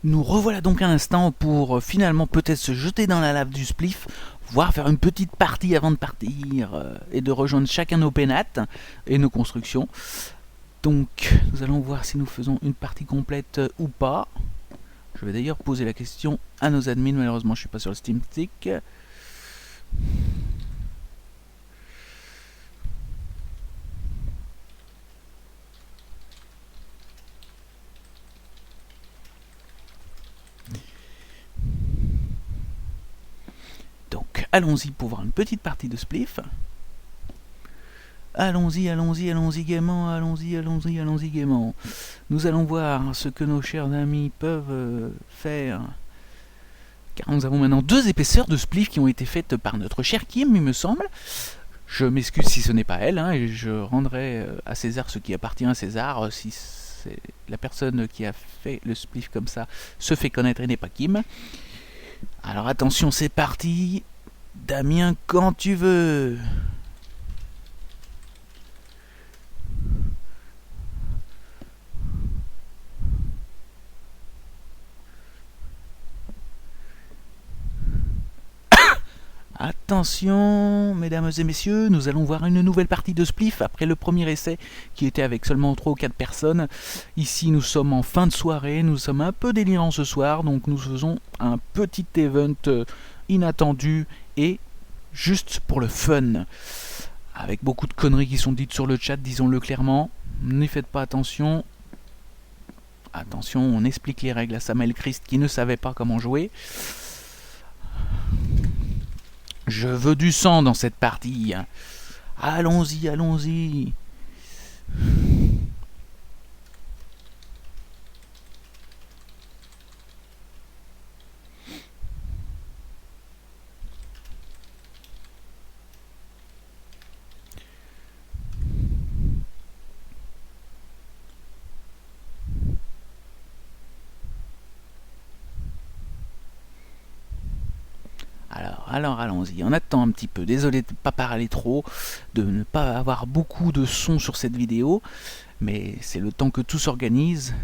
Nous revoilà donc un instant pour finalement peut-être se jeter dans la lave du spliff, voire faire une petite partie avant de partir et de rejoindre chacun nos pénates et nos constructions. Donc nous allons voir si nous faisons une partie complète ou pas. Je vais d'ailleurs poser la question à nos admins, malheureusement je suis pas sur le Steam Stick. Donc allons-y pour voir une petite partie de spliff. Allons-y, allons-y, allons-y gaiement, allons-y, allons-y, allons-y gaiement. Nous allons voir ce que nos chers amis peuvent faire. Car nous avons maintenant 2 épaisseurs de spliff qui ont été faites par notre chère Kim, il me semble. Je m'excuse si ce n'est pas elle, et je rendrai à César ce qui appartient à César, si c'est la personne qui a fait le spliff comme ça se fait connaître et n'est pas Kim. Alors attention, c'est parti. Damien, quand tu veux. Attention, mesdames et messieurs, nous allons voir une nouvelle partie de spliff après le premier essai qui était avec seulement 3 ou 4 personnes. Ici, nous sommes en fin de soirée, nous sommes un peu délirants ce soir, donc nous faisons un petit event inattendu et juste pour le fun. Avec beaucoup de conneries qui sont dites sur le chat, disons-le clairement. N'y faites pas attention. Attention, on explique les règles à Samuel Christ qui ne savait pas comment jouer. Je veux du sang dans cette partie. Allons-y, allons-y. Alors allons-y, on attend un petit peu, désolé de ne pas parler trop, de ne pas avoir beaucoup de son sur cette vidéo, mais c'est le temps que tout s'organise.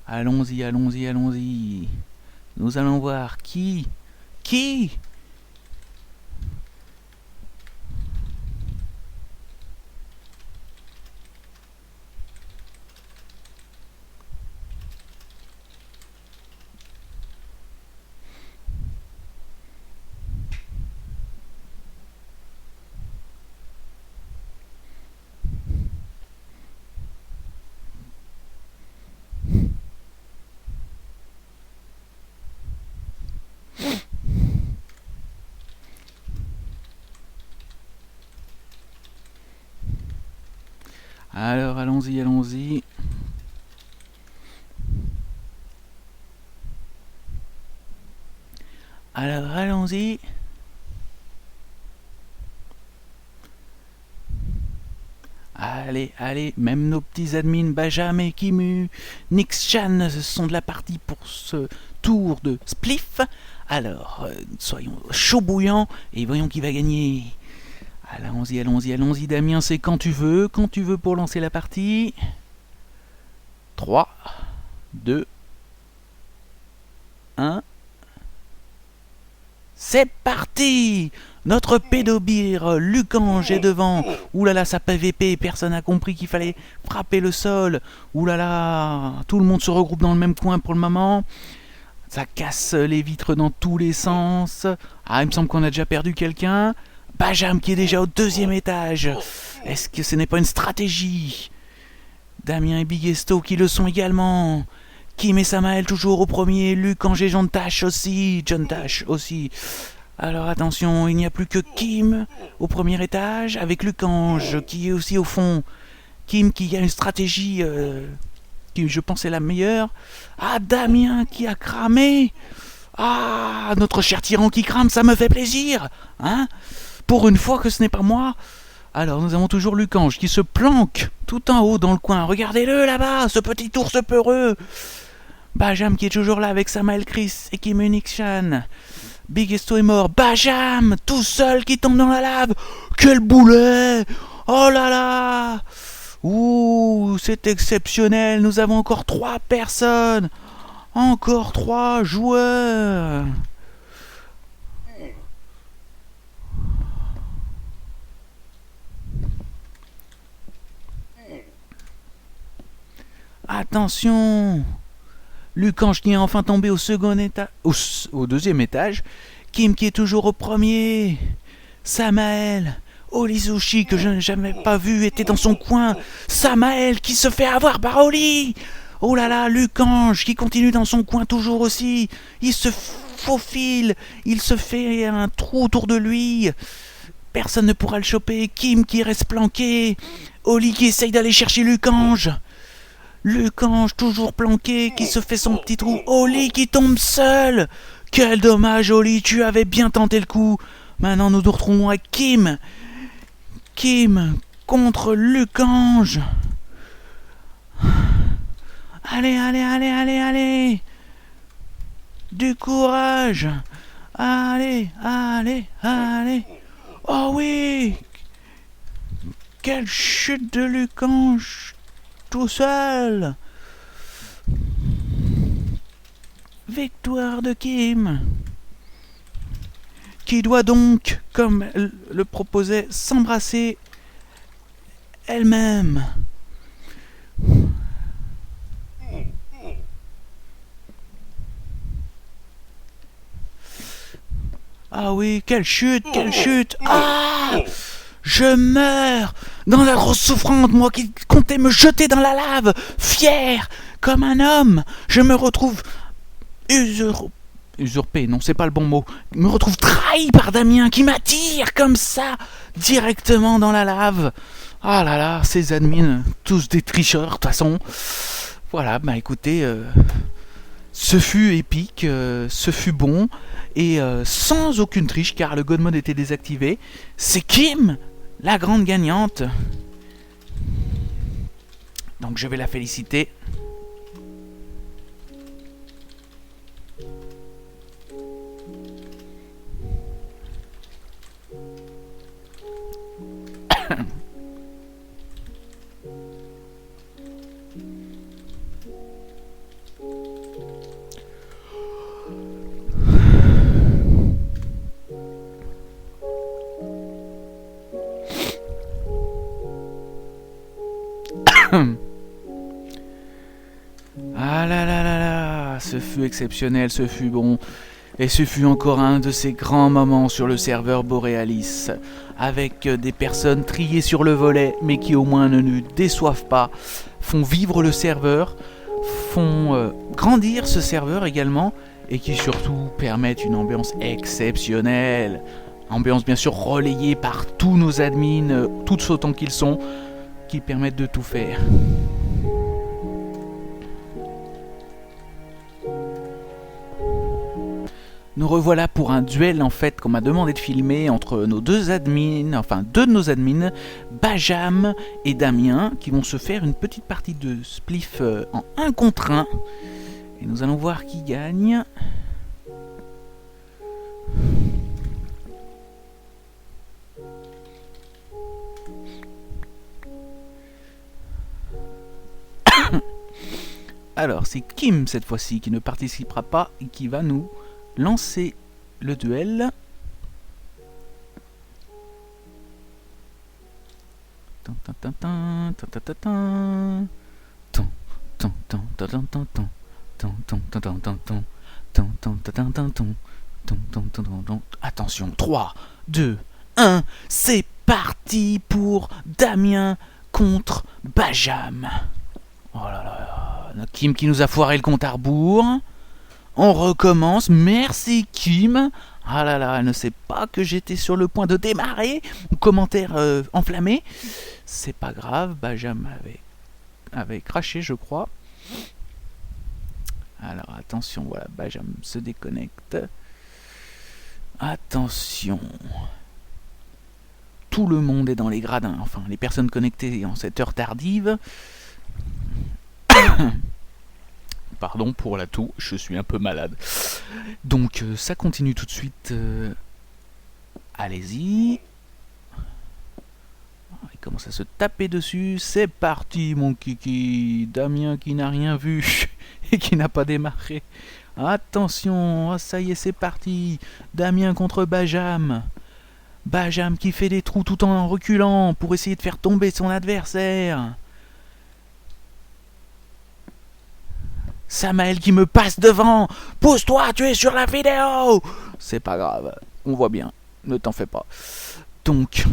Allons-y, allons-y, allons-y. Nous allons voir qui Alors allons-y, allons-y. Alors allons-y. Allez, allez, même nos petits admins Benjamin, Kimu, Nix-chan sont de la partie pour ce tour de spliff. Alors, soyons chaud bouillants et voyons qui va gagner. Allons-y, allons-y, allons-y, Damien, c'est quand tu veux pour lancer la partie. 3, 2, 1. C'est parti! Notre pédobire, Lucange est devant. Oulala, ça PVP, personne n'a compris qu'il fallait frapper le sol. Oulala, tout le monde se regroupe dans le même coin pour le moment. Ça casse les vitres dans tous les sens. Ah, il me semble qu'on a déjà perdu quelqu'un. Bajam qui est déjà au 2e étage. Est-ce que ce n'est pas une stratégie? Damien et Bigesto qui le sont également. Kim et Samael toujours au premier. Lucange et John Tash aussi. Alors attention, il n'y a plus que Kim au premier étage, avec Lucange qui est aussi au fond. Kim qui a une stratégie qui je pense est la meilleure. Ah, Damien qui a cramé. Ah, notre cher tyran qui crame, ça me fait plaisir. Hein? Pour une fois que ce n'est pas moi. Alors nous avons toujours Lucange qui se planque tout en haut dans le coin. Regardez-le là-bas, ce petit ours peureux. Bajam qui est toujours là avec Samuel Chris et Kim Unix-chan. Bigesto est mort. Bajam, tout seul qui tombe dans la lave. Quel boulet! Oh là là! Ouh, c'est exceptionnel, nous avons encore 3 personnes. Encore 3 joueurs. Attention, Lucange qui est enfin tombé au second étage, au deuxième étage. Kim qui est toujours au premier. Samael, Olizushi que je n'ai jamais pas vu était dans son coin. Samael qui se fait avoir par Oli. Oh là là, Lucange qui continue dans son coin toujours aussi. Il se faufile, il se fait un trou autour de lui. Personne ne pourra le choper. Kim qui reste planqué. Oli qui essaye d'aller chercher Lucange. Lucange toujours planqué qui se fait son petit trou. Oli qui tombe seul. Quel dommage, Oli, tu avais bien tenté le coup. Maintenant nous nous retrouvons avec Kim. Kim contre Lucange. Allez, allez, allez, allez, allez. Du courage. Allez, allez, allez. Oh oui. Quelle chute de Lucange tout seul. Victoire de Kim, qui doit donc, comme elle le proposait, s'embrasser elle-même. Ah oui, quelle chute, quelle chute. Ah, je meurs dans la grosse souffrance, moi qui comptais me jeter dans la lave, fier comme un homme. Je me retrouve usurpé, non, c'est pas le bon mot. Je me retrouve trahi par Damien qui m'attire comme ça, directement dans la lave. Ah là là, ces admins, tous des tricheurs, de toute façon. Voilà, bah écoutez, ce fut épique, ce fut bon, et sans aucune triche, car le God Mode était désactivé. C'est Kim, la grande gagnante. Donc je vais la féliciter. Ah là là là là, ce fut exceptionnel, ce fut bon. Et ce fut encore un de ces grands moments sur le serveur Borealis, avec des personnes triées sur le volet, mais qui au moins ne nous déçoivent pas, font vivre le serveur, font grandir ce serveur également, et qui surtout permettent une ambiance exceptionnelle. Ambiance bien sûr relayée par tous nos admins, tous autant qu'ils sont, qui permettent de tout faire. Nous revoilà pour un duel en fait qu'on m'a demandé de filmer entre nos deux admins, enfin deux de nos admins, Bajam et Damien, qui vont se faire une petite partie de spliff en 1 contre 1. Et nous allons voir qui gagne. Alors c'est Kim cette fois-ci qui ne participera pas et qui va nous lancer le duel. Attention, 3, 2, 1, c'est parti pour Damien contre Bajam. Oh là là, Kim qui nous a foiré le compte à rebours. On recommence, merci Kim. Ah là là, elle ne sait pas que j'étais sur le point de démarrer. Commentaire enflammé. C'est pas grave, Bajam avait craché je crois. Alors attention, voilà, Bajam se déconnecte. Attention. Tout le monde est dans les gradins, enfin les personnes connectées en cette heure tardive. Pardon pour la toux, je suis un peu malade. Donc ça continue tout de suite. Allez-y. commence à se taper dessus. C'est parti, mon kiki. Damien qui n'a rien vu et qui n'a pas démarré. Attention, ça y est, c'est parti. Damien contre Bajam. Bajam qui fait des trous tout en reculant pour essayer de faire tomber son adversaire. Samael qui me passe devant. Pousse-toi, tu es sur la vidéo. C'est pas grave, on voit bien. Ne t'en fais pas. Donc,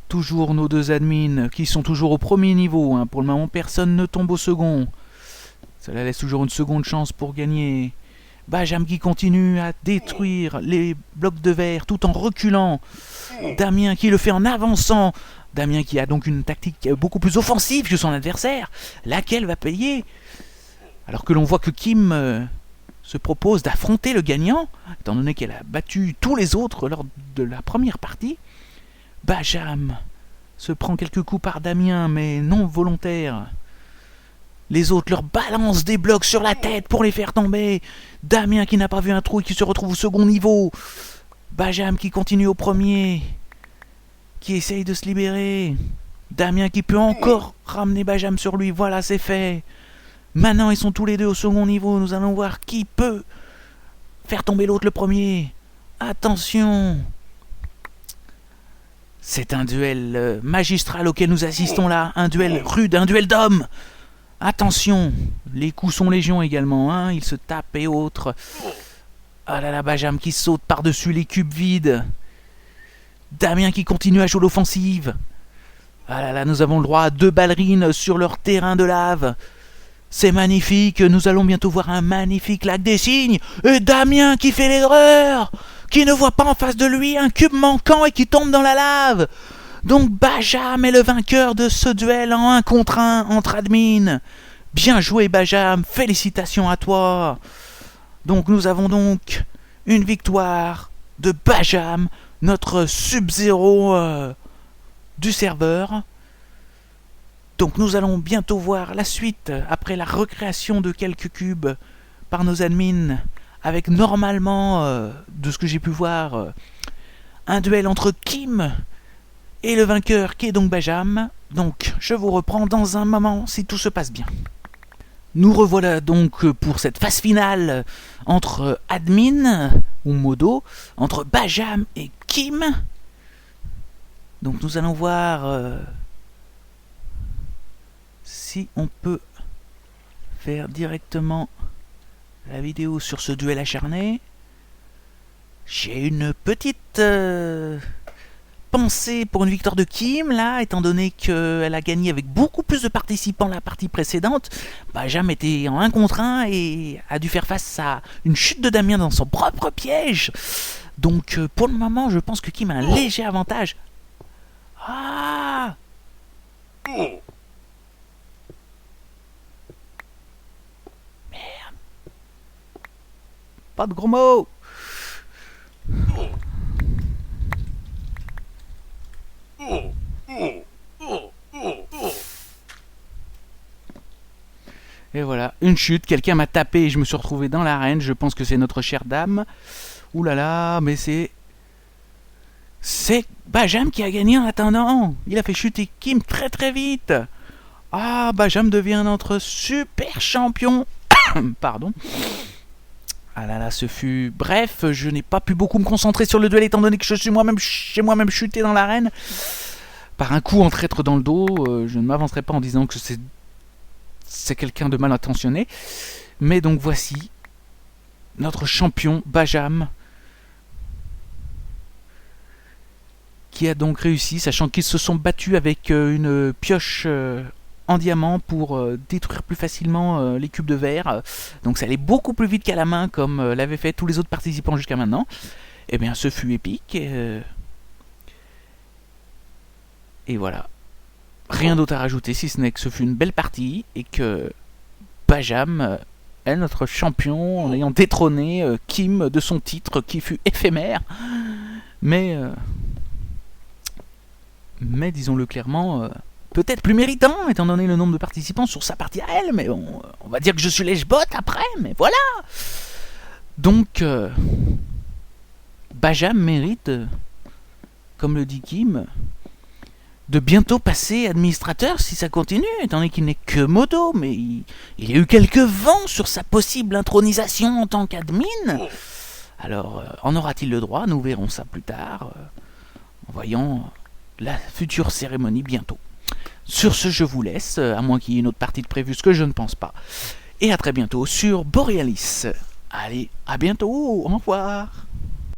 toujours nos deux admins qui sont toujours au premier niveau. Pour le moment, personne ne tombe au second. Cela laisse toujours une seconde chance pour gagner. Bajam qui continue à détruire les blocs de verre tout en reculant. Damien qui le fait en avançant. Damien qui a donc une tactique beaucoup plus offensive que son adversaire. Laquelle va payer? Alors que l'on voit que Kim se propose d'affronter le gagnant, étant donné qu'elle a battu tous les autres lors de la première partie. Bajam se prend quelques coups par Damien, mais non volontaires. Les autres leur balancent des blocs sur la tête pour les faire tomber. Damien qui n'a pas vu un trou et qui se retrouve au second niveau. Bajam qui continue au premier, qui essaye de se libérer. Damien qui peut encore ramener Bajam sur lui. Voilà, c'est fait. Maintenant, ils sont tous les deux au second niveau. Nous allons voir qui peut faire tomber l'autre le premier. Attention. C'est un duel magistral auquel nous assistons là. Un duel rude, un duel d'hommes. Attention. Les coups sont légion également. Ils se tapent et autres. Ah là là, Bajam qui saute par-dessus les cubes vides. Damien qui continue à jouer l'offensive. Ah là là, nous avons le droit à 2 ballerines sur leur terrain de lave. C'est magnifique, nous allons bientôt voir un magnifique lac des cygnes. Et Damien qui fait l'erreur, qui ne voit pas en face de lui un cube manquant et qui tombe dans la lave. Donc Bajam est le vainqueur de ce duel en 1 contre 1 entre admins. Bien joué Bajam, félicitations à toi. Donc nous avons donc une victoire de Bajam, notre Sub-Zero du serveur. Donc nous allons bientôt voir la suite après la recréation de quelques cubes par nos admins avec normalement, de ce que j'ai pu voir, un duel entre Kim et le vainqueur qui est donc Bajam. Donc je vous reprends dans un moment si tout se passe bien. Nous revoilà donc pour cette phase finale entre admin ou modo, entre Bajam et Kim. Donc nous allons voir si on peut faire directement la vidéo sur ce duel acharné. J'ai une petite pensée pour une victoire de Kim, là, étant donné qu'elle a gagné avec beaucoup plus de participants la partie précédente. Bajam était en 1 contre 1 et a dû faire face à une chute de Damien dans son propre piège. Donc pour le moment, je pense que Kim a un léger avantage. Ah! Pas de gros mots. Et voilà, une chute, quelqu'un m'a tapé et je me suis retrouvé dans l'arène. Je pense que c'est notre chère dame. Ouh là là, mais c'est Bajam qui a gagné en attendant. Il a fait chuter Kim très très vite. Ah, Bajam devient notre super champion. Pardon. Ah là là, ce fut... Bref, je n'ai pas pu beaucoup me concentrer sur le duel étant donné que j'ai moi-même chuté dans l'arène. Par un coup en traître dans le dos, je ne m'avancerai pas en disant que c'est quelqu'un de mal intentionné. Mais donc voici notre champion, Bajam, qui a donc réussi, sachant qu'ils se sont battus avec une pioche en diamant pour détruire plus facilement les cubes de verre. Donc ça allait beaucoup plus vite qu'à la main comme l'avaient fait tous les autres participants jusqu'à maintenant. Et bien ce fut épique. Et voilà. Rien d'autre à rajouter si ce n'est que ce fut une belle partie et que Bajam est notre champion en ayant détrôné Kim de son titre qui fut éphémère. Mais disons-le clairement... peut-être plus méritant, étant donné le nombre de participants sur sa partie à elle, mais on va dire que je suis lèche-bot après, mais voilà. Donc, Bajam mérite, comme le dit Kim, de bientôt passer administrateur si ça continue, étant donné qu'il n'est que modo, mais il y a eu quelques vents sur sa possible intronisation en tant qu'admin. Alors, en aura-t-il le droit? Nous verrons ça plus tard, en voyant la future cérémonie bientôt. Sur ce, je vous laisse, à moins qu'il y ait une autre partie de prévue, ce que je ne pense pas. Et à très bientôt sur Borealis. Allez, à bientôt, au revoir.